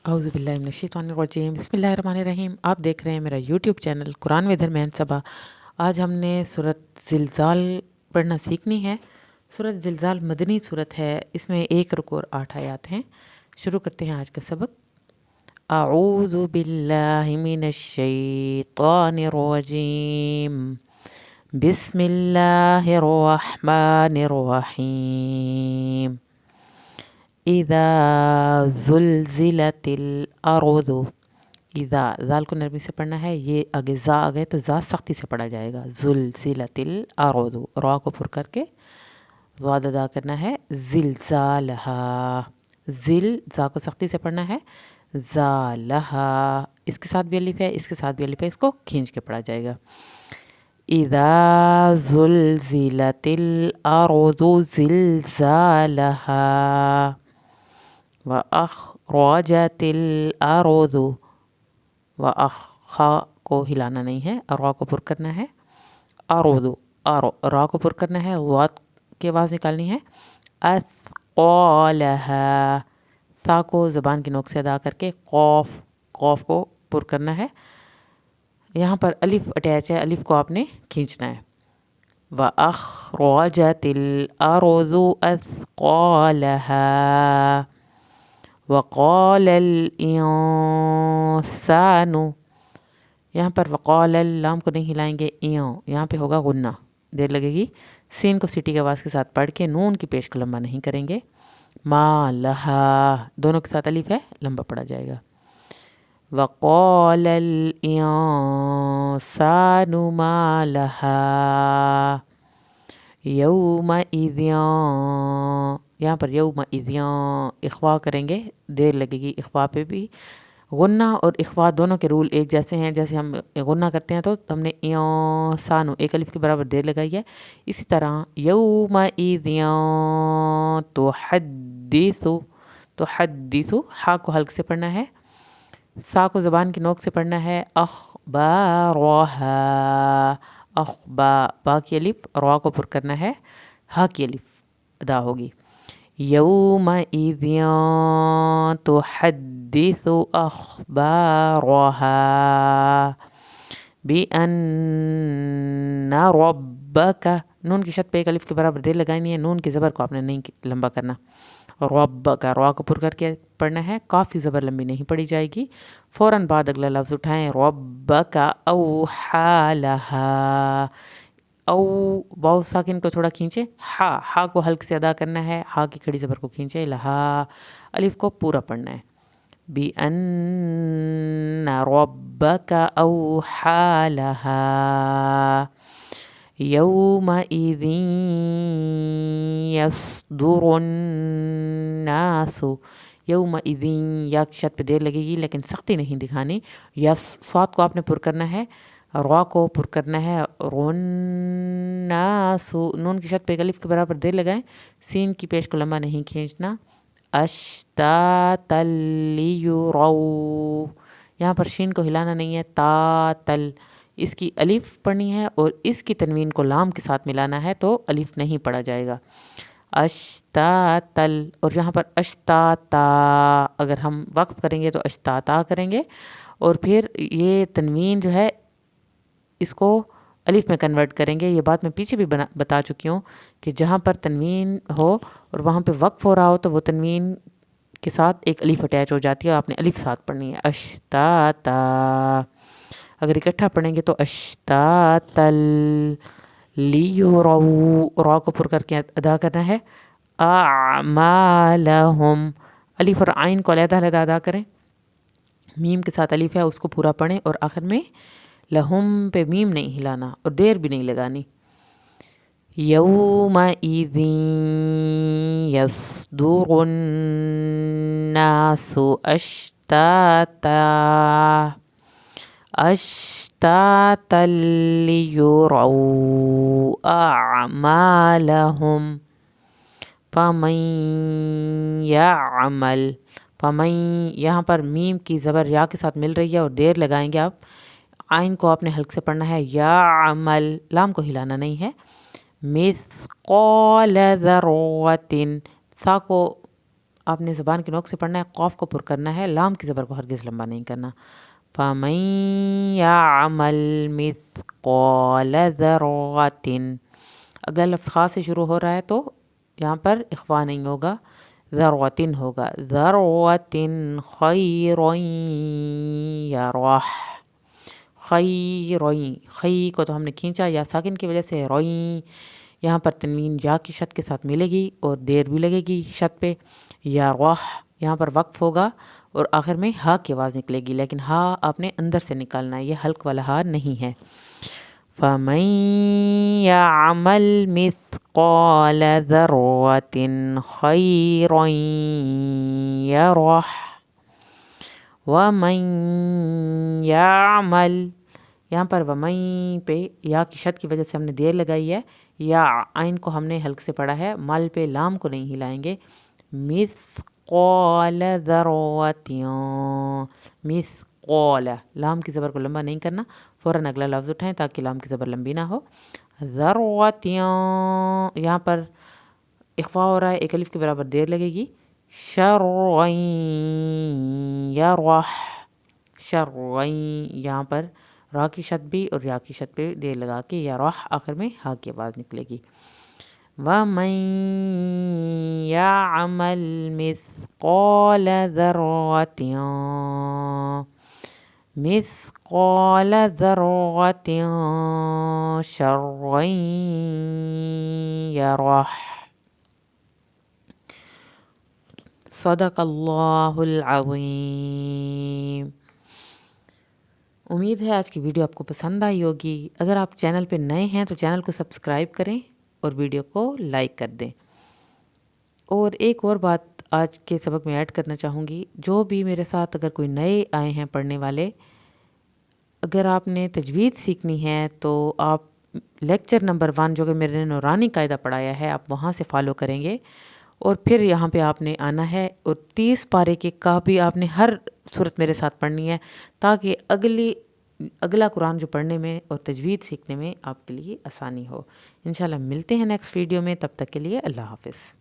औज़ु बिल्लाहि मिनश्शैतानिर्रजीम बिस्मिल्लाहिर्रहमानिर्रहीम। आप देख रहे हैं मेरा यूट्यूब चैनल कुरान विद हरमैन सबा। आज हमने सूरत ज़िलज़ाल पढ़ना सीखनी है। सूरत ज़िलज़ाल मदनी सूरत है, इसमें 1 रुकू और 8 आयात हैं। शुरू करते हैं आज का सबक। अऊज़ु बिल्लाहि मिनश्शैतानिर्रजीम बिस्मिल्लाहिर्रहमानिर्रहीम। इज़ा ज़ुलज़िलतिल अर्ज़ु, इज़ा ज़ाल को नरमी से पढ़ना है, ये आगे ज़ा आ गए तो ज़ा सख्ती से पढ़ा जाएगा। ज़ुलज़िलतिल अर्ज़ु, रा को पुर करके ज़ाद अदा करना है। ज़िलज़ालहा, ज़िल ज़ा को सख्ती से पढ़ना है। ज़ालहा, इसके साथ भी अलिफ है, इसके साथ भी अलिफ है, इसको खींच के पढ़ा जाएगा। इज़ा ज़ुलज़िलतिल अर्ज़ु ज़िलज़ालहा व अख़रजतिल अर्ज़ु, व अख़ा को हिलाना नहीं है, रा को पुर करना है। अर्ज़ु, रा को पुर करना है, वात की आवाज़ निकालनी है। अथक़ालहा, ता को ज़बान की नोक से अदा करके क़ाफ़ को पुर करना है। यहाँ पर अलिफ अटैच है, अलिफ को आपने खींचना है। व अख़रजतिल अर्ज़ु अथक़ालहा वक़ालल इंसानु, यहाँ पर वक़ालल लाम को नहीं हिलाएंगे, यहाँ पे होगा गुन्ना, देर लगेगी। सीन को सीटी की आवाज़ के साथ पढ़ के नून की पेश को लंबा नहीं करेंगे। मा लहा, दोनों के साथ अलिफ है, लंबा पड़ा जाएगा। वक़ालल इंसानु मा लहा यौमइज़, यहाँ पर यौमइज़ इख़्वा करेंगे, देर लगेगी इख़्वा पे भी। गुन्ना और इख़्वा दोनों के रूल एक जैसे हैं। जैसे हम गुन्ना करते हैं तो हमने सानु एक अलिफ के बराबर देर लगाई है, इसी तरह यौमइज़ तुहद्दिसु, हा को हल्क से पढ़ना है, सा को ज़बान की नोक से पढ़ना है। अख़बारहा, अख़बा, बा की अलिफ, रा को पुर करना है, हा की अलिफ अदा होगी। यौमइज़ तुहद्दिसु अख़बारहा बिअन्ना रब्बका, नून की शत पे एक अलिफ के बराबर देर लगानी है, नून के ज़बर को आपने नहीं लंबा करना। रब्बका, रा को पुर करके पढ़ना है, काफ़ी ज़बर लंबी नहीं पड़ी जाएगी। फ़ौरन बाद अगला लफ्ज़ उठाएं, रब्बका औहा लहा, औ वाव साकिन को थोड़ा खींचे, हा को हल्क से अदा करना है, हा की खड़ी ज़बर को खींचे, लहा अलिफ को पूरा पढ़ना है। बिअन्ना रब्बका औहा लहा यौमइज़ यस्दुरुन्नासु, यौमइज़ या की शत पे देर लगेगी लेकिन सख्ती नहीं दिखानी। यस स्वाद को आपने पुर करना है, रा को पुर करना है। रुन्नासु, नून की शत पे अलिफ के बराबर देर लगाएं, सीन की पेश को लंबा नहीं खींचना। अश्तातल लियुरौ, यहाँ पर शीन को हिलाना नहीं है। तातल, इसकी अलिफ पढ़नी है और इसकी तनवीन को लाम के साथ मिलाना है, तो अलिफ नहीं पढ़ा जाएगा। अश्तातल, और यहाँ पर अश्ताता अगर हम वक्फ करेंगे तो अश्ताता करेंगे, और फिर ये तनवीन जो है इसको अलिफ में कन्वर्ट करेंगे। ये बात मैं पीछे भी बता चुकी हूँ कि जहाँ पर तनवीन हो और वहाँ पे वक्फ हो रहा हो तो वो तनवीन के साथ एक अलिफ अटैच हो जाती है, आपने अलिफ साथ पढ़नी है। अश्ताता, अगर इकट्ठा पढ़ेंगे तो अश्तातल लियुरौ, रा को पुर करके अदा करना है। आमालहुम, अलिफ और आइन को अलग-अलग अदा करें, मीम के साथ अलिफ है उसको पूरा पढ़ें, और आखिर में लहुम पे मीम नहीं हिलाना और देर भी नहीं लगानी। यौमइज़ यस्दुरुन्नासु अश्ताता अश्तातल लियुरौ अअमालहुम फमन यअमल, फमन, यहाँ पर मीम की ज़बर या के साथ मिल रही है और देर लगाएंगे आप। आइन को आपने हल्क से पढ़ना है। या अमल, लाम को हिलाना नहीं है। मिस्क़ाल ज़र्रतिन, सा को آپ نے زبان کے نوک سے پڑھنا ہے، قاف کو پر کرنا ہے، لام کی زبر کو ہرگز لمبا نہیں کرنا۔ فَمَن يَعْمَلْ مِثْقَالَ ذَرَّةٍ، اگلا لفظ خاص سے شروع ہو رہا ہے تو یہاں پر اخفا نہیں ہوگا، ذَرَّةٍ ہوگا، ذَرَّةٍ خَيْرًا يَرَهُ، خیرین، خی کو تو ہم نے کھینچا یا ساکن کی وجہ سے، روئیں یہاں پر تنوین یا کی شد کے ساتھ ملے گی اور دیر بھی لگے گی شد پہ، یا روح یہاں پر وقف ہوگا اور آخر میں ہا کی آواز نکلے گی، لیکن ہا آپ نے اندر سے نکالنا ہے، یہ حلق والا ہا نہیں ہے۔ فَمَن يَعْمَلْ مِثْقَالَ ذَرَّةٍ خَيْرًا يَرَهُ وَمَن يَعْمَلْ، یہاں پر وَمَن پہ یا کی شد کی وجہ سے ہم نے دیر لگائی ہے، یا عین کو ہم نے حلق سے پڑھا ہے، مل پہ لام کو نہیں ہلائیں گے، مثقال ذرۃ، مثقال، لام کی زبر کو لمبا نہیں کرنا، فوراً اگلا لفظ اٹھائیں تاکہ لام کی زبر لمبی نہ ہو۔ ذرۃ، یہاں پر اخفا ہو رہا ہے، ایک الف کے برابر دیر لگے گی، شرًا یرہ، شرًا یہاں پر را کی شد بھی اور یا کی شد پہ دیر لگا کے یرہ آخر میں ہا کی آواز نکلے گی۔ وَمَن يَعْمَلْ مِثْقَالَ ذَرَّةٍ، مثقال ذرۃ شرًا یرہ۔ صدق اللہ العظیم۔ امید ہے آج کی ویڈیو آپ کو پسند آئی ہوگی۔ اگر آپ چینل پہ نئے ہیں تو چینل کو سبسکرائب کریں اور ویڈیو کو لائک کر دیں۔ اور ایک اور بات آج کے سبق میں ایڈ کرنا چاہوں گی، جو بھی میرے ساتھ اگر کوئی نئے آئے ہیں پڑھنے والے، اگر آپ نے تجوید سیکھنی ہے تو آپ لیکچر نمبر 1 جو کہ میرے نے نورانی قاعدہ پڑھایا ہے، آپ وہاں سے فالو کریں گے، اور پھر یہاں پہ آپ نے آنا ہے اور 30 پارے کے کا بھی آپ نے ہر صورت میرے ساتھ پڑھنی ہے، تاکہ اگلا قرآن جو پڑھنے میں اور تجوید سیکھنے میں آپ کے لیے آسانی ہو۔ انشاءاللہ ملتے ہیں نیکسٹ ویڈیو میں، تب تک کے لیے اللہ حافظ۔